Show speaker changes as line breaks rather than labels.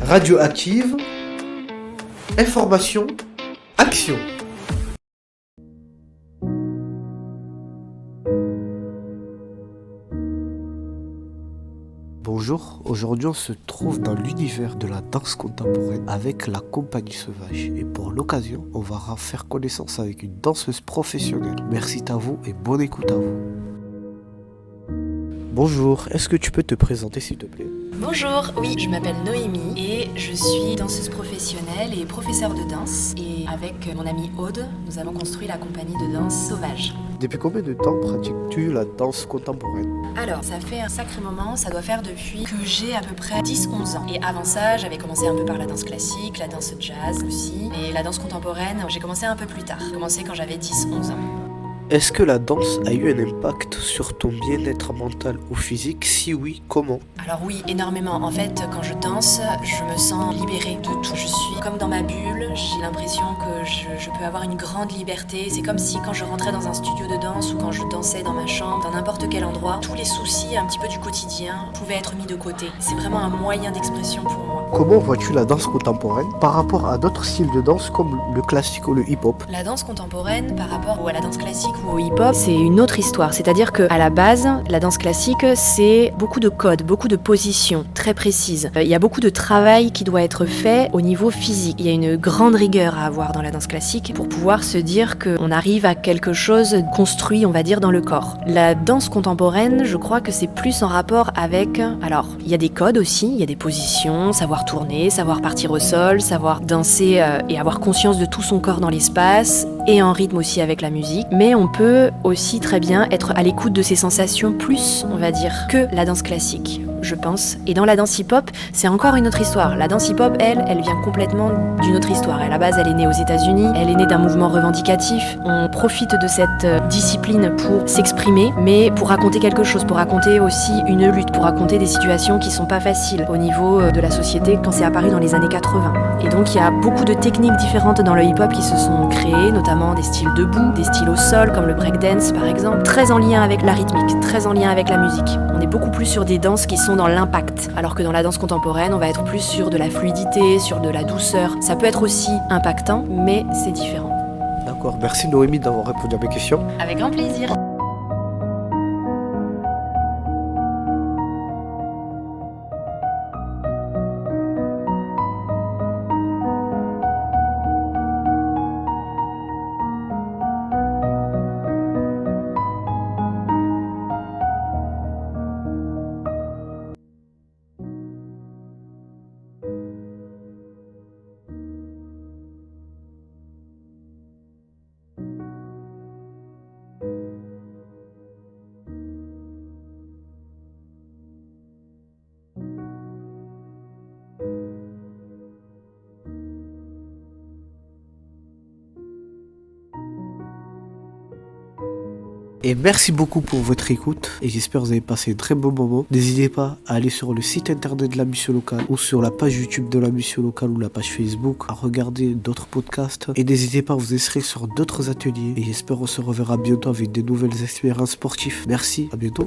Radioactive, information, action. Bonjour, aujourd'hui on se trouve dans l'univers de la danse contemporaine avec la Compagnie Sauvage et pour l'occasion on va faire connaissance avec une danseuse professionnelle. Merci à vous et bonne écoute à vous. Bonjour, est-ce que tu peux te présenter s'il te plaît?
Bonjour, oui, je m'appelle Noémie et je suis danseuse professionnelle et professeure de danse. Et avec mon amie Aude, nous avons construit la compagnie de danse Sauvage.
Depuis combien de temps pratiques-tu la danse contemporaine?
Alors, ça fait un sacré moment, ça doit faire depuis que j'ai à peu près 10-11 ans. Et avant ça, j'avais commencé un peu par la danse classique, la danse jazz aussi. Et la danse contemporaine, j'ai commencé un peu plus tard. J'ai commencé quand j'avais 10-11 ans.
Est-ce que la danse a eu un impact sur ton bien-être mental ou physique? Si oui, comment?
Alors oui, énormément. En fait, quand je danse, je me sens libérée de tout. Je suis comme dans ma bulle, j'ai l'impression que je peux avoir une grande liberté. C'est comme si quand je rentrais dans un studio de danse ou quand je dansais dans ma chambre, dans n'importe quel endroit, tous les soucis un petit peu du quotidien pouvaient être mis de côté. C'est vraiment un moyen d'expression pour moi.
Comment vois-tu la danse contemporaine par rapport à d'autres styles de danse comme le classique ou le hip-hop?
La danse contemporaine par rapport à la danse classique ou au hip-hop, c'est une autre histoire. C'est-à-dire qu'à la base, la danse classique, c'est beaucoup de codes, beaucoup de positions très précises. Il y a beaucoup de travail qui doit être fait au niveau physique. Il y a une grande rigueur à avoir dans la danse classique pour pouvoir se dire qu'on arrive à quelque chose construit, on va dire, dans le corps. La danse contemporaine, je crois que c'est plus en rapport avec... Alors, il y a des codes aussi, il y a des positions, savoir tourner, savoir partir au sol, savoir danser et avoir conscience de tout son corps dans l'espace et en rythme aussi avec la musique. Mais on peut aussi très bien être à l'écoute de ses sensations plus, on va dire, que la danse classique, je pense. Et dans la danse hip-hop, c'est encore une autre histoire. La danse hip-hop, elle vient complètement d'une autre histoire. À la base, elle est née aux États-Unis, elle est née d'un mouvement revendicatif. On profite de cette discipline pour s'exprimer, mais pour raconter quelque chose, pour raconter aussi une lutte, pour raconter des situations qui sont pas faciles au niveau de la société quand c'est apparu dans les années 80. Et donc, il y a beaucoup de techniques différentes dans le hip-hop qui se sont créées, notamment des styles debout, des styles au sol, comme le breakdance par exemple, très en lien avec la rythmique, très en lien avec la musique. On est beaucoup plus sur des danses qui sont dans l'impact, alors que dans la danse contemporaine, on va être plus sur de la fluidité, sur de la douceur. Ça peut être aussi impactant, mais c'est différent.
D'accord, merci Noémie d'avoir répondu à mes questions.
Avec grand plaisir.
Et merci beaucoup pour votre écoute et j'espère que vous avez passé un très bon moment. N'hésitez pas à aller sur le site internet de la mission locale ou sur la page YouTube de la mission locale ou la page Facebook à regarder d'autres podcasts. Et n'hésitez pas à vous inscrire sur d'autres ateliers. Et j'espère qu'on se reverra bientôt avec de nouvelles expériences sportives. Merci, à bientôt.